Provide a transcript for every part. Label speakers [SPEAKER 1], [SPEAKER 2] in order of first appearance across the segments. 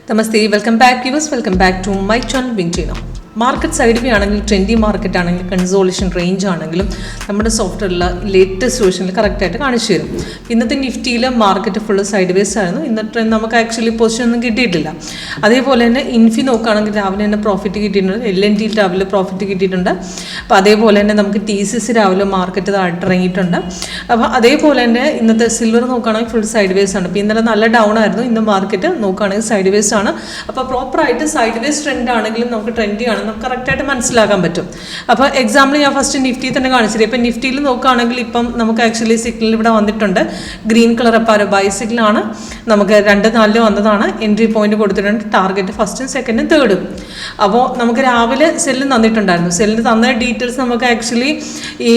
[SPEAKER 1] Namaste, welcome back viewers, welcome back to my channel Vinchino. Market sideways ആണെങ്കിലും trendy market ആണെങ്കിലും consolidation range ആണെങ്കിലും നമ്മുടെ സോഫ്റ്റ്വെയറിൽ latest വേർഷനിൽ കറക്റ്റായിട്ട് കാണിച്ചു തരും. ഇന്നത്തെ നിഫ്റ്റിയിൽ മാർക്കറ്റ് ഫുള്ള് സൈഡ് വേസ് ആയിരുന്നു. ഇന്നത്തെ നമുക്ക് ആക്ച്വലി പൊസിഷൻ ഒന്നും കിട്ടിയിട്ടില്ല. അതേപോലെ തന്നെ ഇൻഫി നോക്കുകയാണെങ്കിൽ രാവിലെ തന്നെ പ്രോഫിറ്റ് കിട്ടിയിട്ടുണ്ട്, LNT രാവിലെ പ്രോഫിറ്റ് കിട്ടിയിട്ടുണ്ട്. അപ്പോൾ അതേപോലെ തന്നെ നമുക്ക് TCS രാവിലെ മാർക്കറ്റ് താഴ്ത്തിറങ്ങിയിട്ടുണ്ട്. അപ്പോൾ അതേപോലെ തന്നെ ഇന്നത്തെ സിൽവർ നോക്കുകയാണെങ്കിൽ ഫുൾ സൈഡ് വേസ് ആണ്. ഇപ്പോൾ ഇന്നലെ നല്ല ഡൗൺ ആയിരുന്നു, ഇന്ന് മാർക്കറ്റ് നോക്കുകയാണെങ്കിൽ സൈഡ് വേസ് ആണ്. അപ്പോൾ പ്രോപ്പറായിട്ട് സൈഡ് വേസ് ട്രെൻഡ് ആണെങ്കിലും നമുക്ക് ട്രെൻഡി ആണ് നമുക്ക് കറക്റ്റായിട്ട് മനസ്സിലാക്കാൻ പറ്റും. അപ്പോൾ എക്സാമ്പിൾ ഞാൻ ഫസ്റ്റ് നിഫ്റ്റി തന്നെ കാണിച്ചത്. ഇപ്പം നിഫ്റ്റിയിൽ നോക്കുകയാണെങ്കിൽ ഇപ്പം നമുക്ക് ആക്ച്വലി സിഗ്നൽ ഇവിടെ വന്നിട്ടുണ്ട്, ഗ്രീൻ കളർ. അപ്പോൾ ഒരു ബൈസിക്കിളാണ്, നമുക്ക് 2-4 വന്നതാണ്. എൻട്രി പോയിന്റ് കൊടുത്തിട്ടുണ്ട്, ടാർഗറ്റ് ഫസ്റ്റും സെക്കൻഡും തേർഡും. അപ്പോൾ നമുക്ക് രാവിലെ സെല്ല് തന്നിട്ടുണ്ടായിരുന്നു. സെല്ലിന് തന്ന ഡീറ്റെയിൽസ് നമുക്ക് ആക്ച്വലി ഈ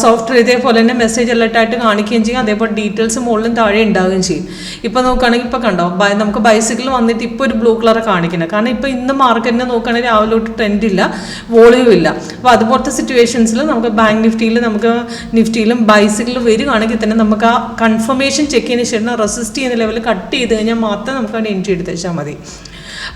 [SPEAKER 1] സോഫ്റ്റ്വെയർ ഇതേപോലെ തന്നെ മെസ്സേജ് അലർട്ടായിട്ട് കാണിക്കുകയും ചെയ്യും. അതേപോലെ ഡീറ്റെയിൽസ് മുകളിലും താഴെ ഉണ്ടാവുകയും ചെയ്യും. ഇപ്പോൾ നോക്കുകയാണെങ്കിൽ ഇപ്പോൾ കണ്ടോ, നമുക്ക് ബൈസിക്കിൾ വന്നിട്ട് ഇപ്പോൾ ഒരു ബ്ലൂ കളർ കാണിക്കുന്നത്. കാരണം ഇപ്പോൾ ഇന്ന് മാർക്കറ്റിനെ നോക്കുകയാണെങ്കിൽ രാവിലെ തൊട്ട് ട്രെൻഡ് ഇല്ല, വോളിയം ഇല്ല. അപ്പോൾ അതുപോലത്തെ സിറ്റുവേഷൻസിൽ നമുക്ക് ബാങ്ക് നിഫ്റ്റിയിൽ നമുക്ക് നിഫ്റ്റിയിലും ബൈസിക്കിളും വരികയാണെങ്കിൽ തന്നെ നമുക്ക് ആ കൺഫർമേഷൻ ചെക്ക് ചെയ്യുന്ന ശേഷം റെസിസ്റ്റ് ചെയ്യുന്ന ലെവലിൽ കട്ട് ചെയ്ത് കഴിഞ്ഞാൽ മാത്രം നമുക്ക് അവിടെ എൻട്രി എടുത്ത് വെച്ചാൽ മതി.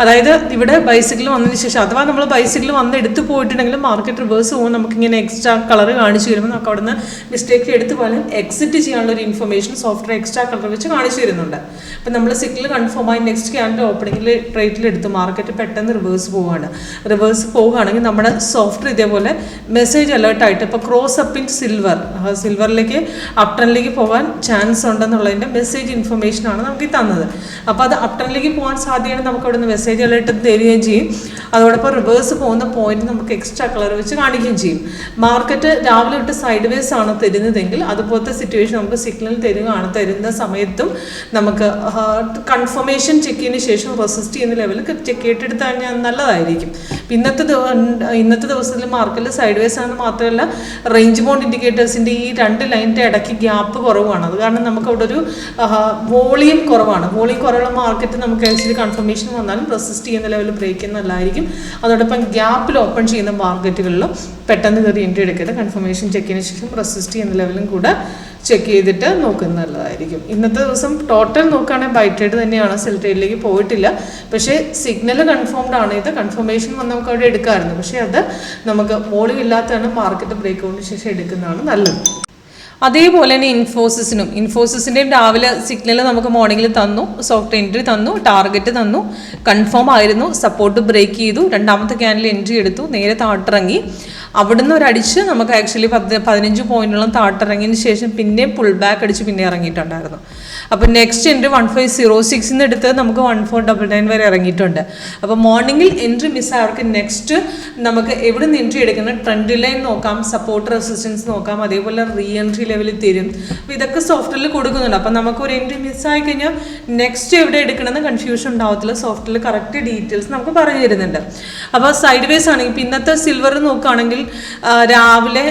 [SPEAKER 1] അതായത് ഇവിടെ ബൈസിക്കിൾ വന്നതിന് ശേഷം അഥവാ നമ്മൾ ബൈസിക്കിൾ വന്ന് എടുത്ത് പോയിട്ടുണ്ടെങ്കിൽ മാർക്കറ്റ് റിവേഴ്സ് പോകുമ്പോൾ നമുക്കിങ്ങനെ എക്സ്ട്രാ കളർ കാണിച്ചു വരുമ്പോൾ നമുക്ക് അവിടെ നിന്ന് മിസ്റ്റേക്ക് എടുത്ത് പോലും എക്സിറ്റ് ചെയ്യാനുള്ള ഒരു ഇൻഫർമേഷൻ സോഫ്റ്റ്വെയർ എക്സ്ട്രാ കളർ വെച്ച് കാണിച്ചു തരുന്നുണ്ട്. അപ്പം നമ്മൾ സിഗ്നൽ കൺഫേം ആയി നെക്സ്റ്റ് ക്യാൻഡിൽ ഓപ്പണിംഗിൽ ട്രേഡിൽ എടുത്ത് മാർക്കറ്റ് പെട്ടെന്ന് റിവേഴ്സ് പോവുകയാണ്. റിവേഴ്സ് പോവുകയാണെങ്കിൽ നമ്മുടെ സോഫ്റ്റ്വെയർ ഇതേപോലെ മെസ്സേജ് അലേർട്ടായിട്ട് ഇപ്പോൾ ക്രോസ് അപ്പ് ഇൻ സിൽവറിലേക്ക് അപ്ടണിലേക്ക് പോകാൻ ചാൻസ് ഉണ്ടെന്നുള്ളതിൻ്റെ മെസ്സേജ് ഇൻഫർമേഷനാണ് നമുക്ക് ഈ തന്നത്. അപ്പോൾ അത് അപ്ടണിലേക്ക് പോകാൻ സാധ്യതയാണ് നമുക്ക് അവിടെ നിന്ന് മെസ്സേജ് അലേർട്ട് തരികയും ചെയ്യും. അതോടൊപ്പം റിവേഴ്സ് പോകുന്ന പോയിന്റ് നമുക്ക് എക്സ്ട്രാ കളർ വെച്ച് കാണിക്കുകയും ചെയ്യും. മാർക്കറ്റ് രാവിലെ തൊട്ട് സൈഡ് വേസ് ആണ് തരുന്നതെങ്കിൽ അതുപോലത്തെ സിറ്റുവേഷൻ നമുക്ക് സിഗ്നൽ തരുന്ന സമയത്തും നമുക്ക് കൺഫർമേഷൻ ചെക്ക് ചെയ്യുന്ന ശേഷം റെസിസ്റ്റ് ചെയ്യുന്ന ലെവലിൽ ചെക്ക് ചെയ്തിട്ട് കഴിഞ്ഞാൽ നല്ലതായിരിക്കും. ഇന്നത്തെ ദിവസത്തിൽ മാർക്കറ്റിൽ സൈഡ് വേസ് ആണെന്ന് മാത്രമല്ല റേഞ്ച് ബോണ്ട് ഇൻഡിക്കേറ്റേഴ്സിൻ്റെ ഈ 2 ലൈനിൻ്റെ ഇടയ്ക്ക് ഗ്യാപ്പ് കുറവാണ്. അത് കാരണം നമുക്ക് അവിടെ ഒരു വോളിയം കുറവാണ്. വോളിയം കുറവുള്ള മാർക്കറ്റ് നമുക്ക് ആക്ച്വലി കൺഫർമേഷൻ വന്നാലും റെസിസ്റ്റ് ചെയ്യുന്ന ലെവലിൽ ബ്രേക്ക് ചെയ്യുന്നതല്ലായിരിക്കും. അതോടൊപ്പം ഗ്യാപ്പിൽ ഓപ്പൺ ചെയ്യുന്ന മാർക്കറ്റുകളിലും പെട്ടെന്ന് കയറി എൻട്രി എടുക്കരുത്. കൺഫർമേഷൻ ചെക്ക് ചെയ്യുന്ന ശേഷം റെസിസ്റ്റ് ചെയ്യുന്ന ലെവലും കൂടെ ചെക്ക് ചെയ്തിട്ട് നോക്കുന്നത് നല്ലതായിരിക്കും. ഇന്നത്തെ ദിവസം ടോട്ടൽ നോക്കുകയാണെങ്കിൽ ബൈ ട്രേഡ് തന്നെയാണ്, സെൽ ട്രേഡിലേക്ക് പോയിട്ടില്ല. പക്ഷേ സിഗ്നൽ കൺഫേംഡ് ആണ്. ഇത് കൺഫർമേഷൻ വന്ന് നമുക്ക് അവിടെ എടുക്കാമായിരുന്നു. പക്ഷേ അത് നമുക്ക് വോളിയം ഇല്ലാത്തതാണ് മാർക്കറ്റ് ബ്രേക്ക് ഔട്ടിന് ശേഷം എടുക്കുന്നതാണ് നല്ലത്. അതേപോലെ തന്നെ ഇൻഫോസിസിൻ്റെയും രാവിലെ സിഗ്നൽ നമുക്ക് മോർണിംഗിൽ തന്നു, സോഫ്റ്റ് എൻട്രി തന്നു, ടാർഗറ്റ് തന്നു, കൺഫേം ആയിരുന്നു, സപ്പോർട്ട് ബ്രേക്ക് ചെയ്തു, രണ്ടാമത്തെ ക്യാൻഡിൽ എൻട്രി എടുത്തു, നേരെ താട്ടിറങ്ങി. അവിടുന്ന് ഒരടിച്ച് നമുക്ക് ആക്ച്വലി 15 പോയിന്റോളം താട്ടിറങ്ങിയതിന് ശേഷം പിന്നെ പുൾ ബാക്ക് അടിച്ച് പിന്നെ ഇറങ്ങിയിട്ടുണ്ടായിരുന്നു. അപ്പോൾ നെക്സ്റ്റ് എൻട്രി 1506 എടുത്ത് നമുക്ക് 1499 വരെ ഇറങ്ങിയിട്ടുണ്ട്. അപ്പോൾ മോർണിംഗിൽ എൻട്രി മിസ്സായവർക്ക് നെക്സ്റ്റ് നമുക്ക് എവിടെ നിന്ന് എൻട്രി എടുക്കണം, ട്രെൻഡ് ലൈൻ നോക്കാം, സപ്പോർട്ട് റെസിസ്റ്റൻസ് നോക്കാം, അതേപോലെ റീ എൻട്രി ലെവലിൽ തരും. അപ്പോൾ ഇതൊക്കെ സോഫ്റ്റ്വെയറിൽ കൊടുക്കുന്നുണ്ട്. അപ്പോൾ നമുക്ക് ഒരു എൻട്രി മിസ്സായി കഴിഞ്ഞാൽ നെക്സ്റ്റ് എവിടെ എടുക്കണമെന്ന് കൺഫ്യൂഷൻ ഉണ്ടാവത്തില്ല. സോഫ്റ്റ്വെയറിൽ കറക്റ്റ് ഡീറ്റെയിൽസ് നമുക്ക് പറഞ്ഞു തരുന്നുണ്ട്. അപ്പോൾ സൈഡ് വേസ് ആണെങ്കിൽ ഇപ്പോൾ ഇന്നത്തെ സിൽവർ നോക്കുകയാണെങ്കിൽ രാവിലെ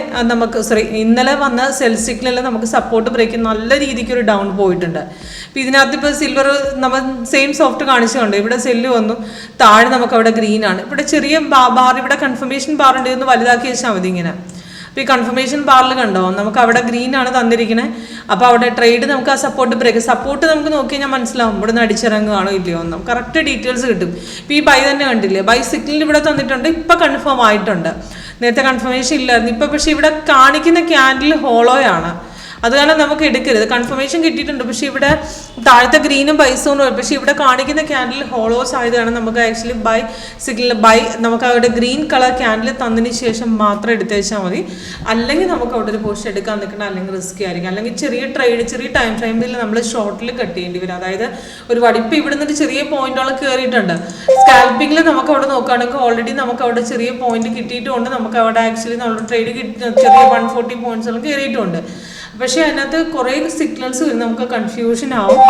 [SPEAKER 1] ഇന്നലെ വന്ന സെൽ സിഗ്നൽ നമുക്ക് സപ്പോർട്ട് ബ്രേക്ക് നല്ല രീതിക്ക് ഒരു ഡൗൺ പോയിട്ടുണ്ട്. അപ്പോൾ ഇതിനകത്ത് ഇപ്പോൾ സിൽവർ നമ്മൾ സെയിം സോഫ്റ്റ് കാണിച്ചുകൊണ്ട് ഇവിടെ സെല്ല് വന്നു, താഴെ നമുക്ക് അവിടെ ഗ്രീൻ ആണ്. ഇവിടെ ചെറിയ ബാർ, ഇവിടെ കൺഫർമേഷൻ ബാർ ഉണ്ട്, ഇതൊന്ന് വലുതാക്കി വെച്ചാൽ മതി ഇങ്ങനെ. അപ്പോൾ ഈ കൺഫർമേഷൻ ബാറിൽ കണ്ടോ നമുക്ക് അവിടെ ഗ്രീൻ ആണ് തന്നിരിക്കുന്നത്. അപ്പോൾ അവിടെ ട്രേഡ് നമുക്ക് ആ സപ്പോർട്ട് നമുക്ക് നോക്കി കഴിഞ്ഞാൽ മനസ്സിലാവും ഇവിടെ നിന്ന് അടിച്ചിറങ്ങുകയാണോ ഇല്ലയോ എന്ന് നമുക്ക് കറക്റ്റ് ഡീറ്റെയിൽസ് കിട്ടും. ഇപ്പോൾ ഈ ബൈ തന്നെ കണ്ടില്ലേ, ബൈ സിഗ്നൽ ഇവിടെ തന്നിട്ടുണ്ട്, ഇപ്പോൾ കൺഫേം ആയിട്ടുണ്ട്. നേരത്തെ കൺഫർമേഷൻ ഇല്ലായിരുന്നു. ഇപ്പോൾ പക്ഷേ ഇവിടെ കാണിക്കുന്ന ക്യാൻഡിൽ ഹോളോയാണ്. അത് കാരണം നമുക്ക് എടുക്കരുത്. കൺഫർമേഷൻ കിട്ടിയിട്ടുണ്ട്, പക്ഷേ ഇവിടെ താഴത്തെ ഗ്രീനും ബൈസോണും, പക്ഷേ ഇവിടെ കാണിക്കുന്ന ക്യാൻഡിൽ ഹോളോസ് ആയതാണ്. നമുക്ക് ആക്ച്വലി നമുക്ക് അവിടെ ഗ്രീൻ കളർ ക്യാൻഡിൽ തന്നതിന് ശേഷം മാത്രം എടുത്തു വെച്ചാൽ മതി. അല്ലെങ്കിൽ നമുക്ക് അവിടെ ഒരു പോസ്റ്റ് എടുക്കാൻ നിൽക്കണം, അല്ലെങ്കിൽ റിസ്ക് ആയിരിക്കും. അല്ലെങ്കിൽ ചെറിയ ടൈം ഫ്രെയിമിൽ നമ്മൾ ഷോർട്ടിൽ കട്ട് ചെയ്യേണ്ടി വരും. അതായത് ഒരു വടിപ്പ് ഇവിടെ നിന്നൊരു ചെറിയ പോയിന്റോളം കയറിയിട്ടുണ്ട്. സ്കാൽപ്പിങ്ങിൽ നമുക്ക് അവിടെ നോക്കുകയാണെങ്കിൽ ഓൾറെഡി നമുക്ക് അവിടെ ചെറിയ പോയിന്റ് കിട്ടിയിട്ടുമുണ്ട്. നമുക്ക് അവിടെ ആക്ച്വലി നമ്മൾ ട്രേഡ് ചെറിയ 140 പോയിന്റ്സോളം കയറിയിട്ടുണ്ട്. പക്ഷേ അതിനകത്ത് കുറേ സിഗ്നൽസ് വരും, നമുക്ക് കൺഫ്യൂഷൻ ആവും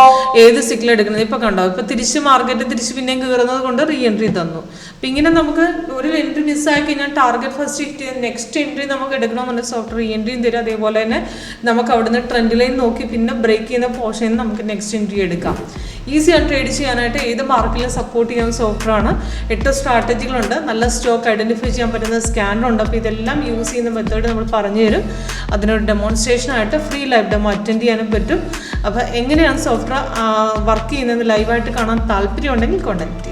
[SPEAKER 1] ഏത് സിഗ്നൽ എടുക്കുന്നത്. ഇപ്പോൾ കണ്ടോ, ഇപ്പോൾ മാർക്കറ്റ് തിരിച്ച് പിന്നെയും കയറുന്നത് കൊണ്ട് റീ എൻട്രി തന്നു. അപ്പം ഇങ്ങനെ നമുക്ക് ഒരു എൻട്രി മിസ്സായി കഴിഞ്ഞാൽ ടാർഗറ്റ് ഫസ്റ്റ് ഹിറ്റ് ചെയ്ത് നെക്സ്റ്റ് എൻട്രി നമുക്ക് എടുക്കണമെന്നുണ്ടെങ്കിൽ സോഫ്റ്റ്വെയർ റീ എൻട്രിയും തരും. അതേപോലെ തന്നെ നമുക്ക് അവിടുന്ന് ട്രെൻഡ് ലൈൻ നോക്കി പിന്നെ ബ്രേക്ക് ചെയ്യുന്ന പോർഷനിൽ നമുക്ക് നെക്സ്റ്റ് എൻട്രി എടുക്കാം. ഈസിയാണ് ട്രേഡ് ചെയ്യാനായിട്ട്. ഏത് മാർക്കറ്റിലും സപ്പോർട്ട് ചെയ്യാൻ സോഫ്റ്റ്വെയർ ആണ്. 8 സ്ട്രാറ്റജികളുണ്ട്, നല്ല സ്റ്റോക്ക് ഐഡന്റിഫൈ ചെയ്യാൻ പറ്റുന്ന സ്കാനറുണ്ട്. അപ്പോൾ ഇതെല്ലാം യൂസ് ചെയ്യുന്ന മെത്തേഡ് നമ്മൾ പറഞ്ഞു തരും. അതിനൊരു ഡെമോൺസ്ട്രേഷൻ ആയിട്ട് ഫ്രീ ലൈവ് ഡെമോ അറ്റൻഡ് ചെയ്യാനും പറ്റും. അപ്പോൾ എങ്ങനെയാണ് സോഫ്റ്റ്വെയർ വർക്ക് ചെയ്യുന്നത് ലൈവായിട്ട് കാണാൻ താല്പര്യം ഉണ്ടെങ്കിൽ കോൺടാക്ട് ചെയ്യുക.